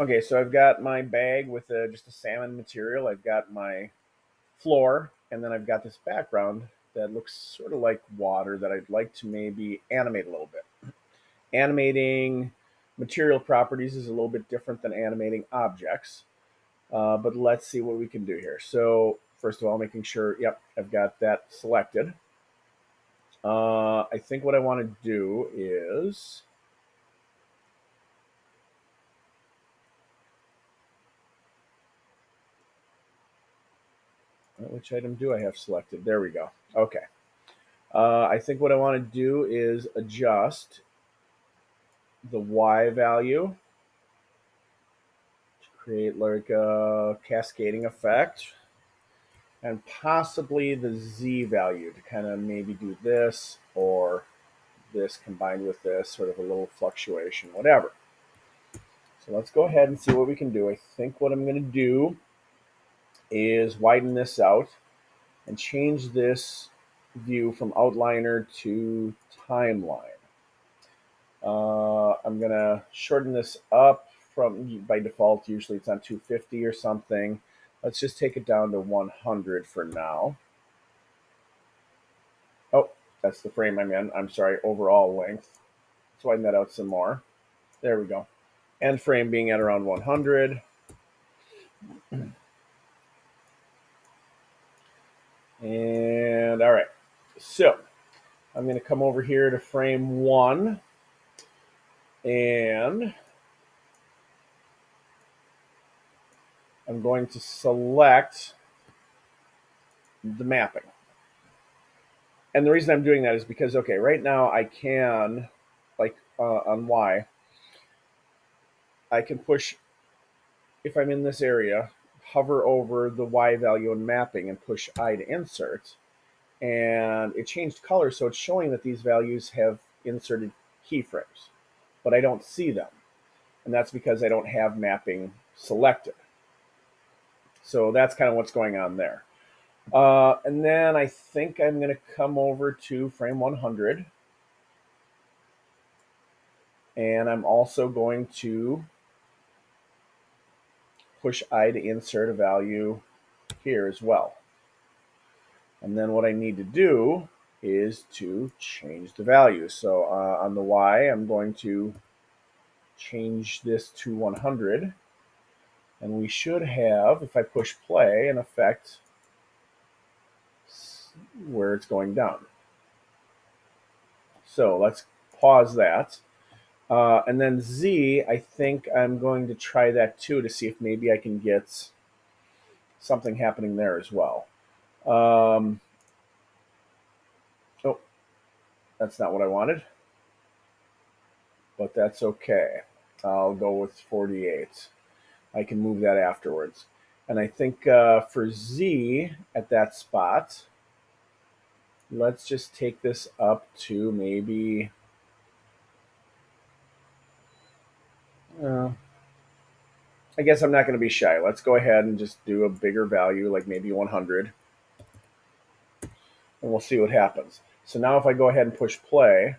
Okay, so I've got my bag with just a salmon material. I've got my floor, and then I've got this background that looks sort of like water that I'd like to maybe animate a little bit. Animating material properties is a little bit different than animating objects, but let's see what we can do here. So first of all, making sure, yep, I've got that selected. I think what I want to do is, which item do I have selected? There we go. Okay. I think what I want to do is adjust the Y value to create like a cascading effect, and possibly the Z value to kind of maybe do this or this combined with this, sort of a little fluctuation, whatever. So let's go ahead and see what we can do. I think what I'm going to do is widen this out and change this view from outliner to timeline. I'm going to shorten this up from, by default, usually it's on 250 or something. Let's just take it down to 100 for now. Oh, that's the frame I'm in. I'm sorry, overall length. Let's widen that out some more. There we go. End frame being at around 100. And all right, so I'm going to come over here to frame 1, and I'm going to select the mapping. And the reason I'm doing that is because, okay, right now I can, like on Y, I can push, if I'm in this area, hover over the Y value in mapping and push I to insert. And it changed color, so it's showing that these values have inserted keyframes, but I don't see them. And that's because I don't have mapping selected. So that's kind of what's going on there. And then I think I'm going to come over to frame 100. And I'm also going to push I to insert a value here as well. And then what I need to do is to change the value. So on the Y, I'm going to change this to 100. And we should have, if I push play, an effect where it's going down. So let's pause that. And then Z, I think I'm going to try that too to see if maybe I can get something happening there as well. Oh, that's not what I wanted, but that's okay. I'll go with 48. I can move that afterwards. And I think for Z at that spot, let's just take this up to maybe, I guess I'm not going to be shy. Let's go ahead and just do a bigger value, like maybe 100. And we'll see what happens. So now if I go ahead and push play,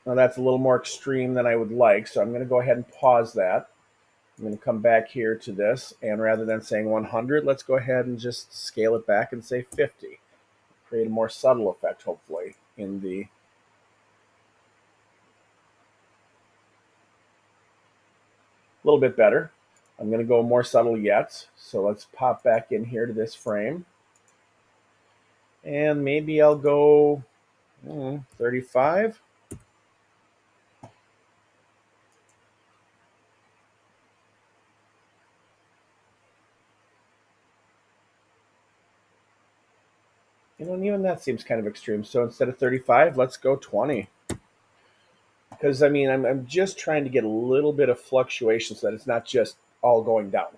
now that's a little more extreme than I would like. So I'm going to go ahead and pause that. I'm going to come back here to this. And rather than saying 100, let's go ahead and just scale it back and say 50. Create a more subtle effect, hopefully, in the... A little bit better. I'm going to go more subtle yet. So let's pop back in here to this frame. And maybe I'll go 35. And even that seems kind of extreme. So instead of 35, let's go 20. Because, I mean, I'm just trying to get a little bit of fluctuation so that it's not just all going down.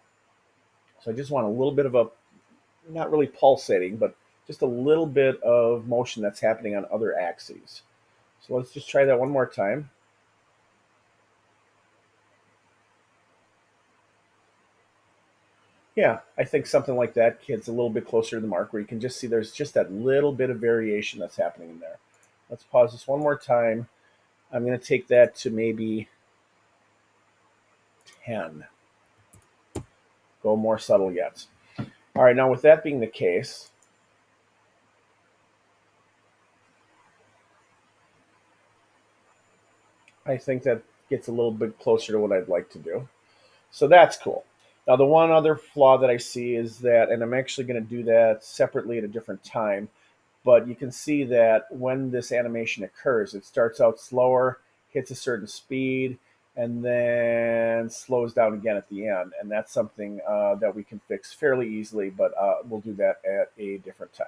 So I just want a little bit of a, not really pulsating, but just a little bit of motion that's happening on other axes. So let's just try that one more time. Yeah, I think something like that gets a little bit closer to the mark where you can just see there's just that little bit of variation that's happening in there. Let's pause this one more time. I'm going to take that to maybe 10. Go more subtle yet. All right, now with that being the case, I think that gets a little bit closer to what I'd like to do. So that's cool. Now, the one other flaw that I see is that, and I'm actually going to do that separately at a different time, but you can see that when this animation occurs, it starts out slower, hits a certain speed, and then slows down again at the end. And that's something that we can fix fairly easily, but we'll do that at a different time.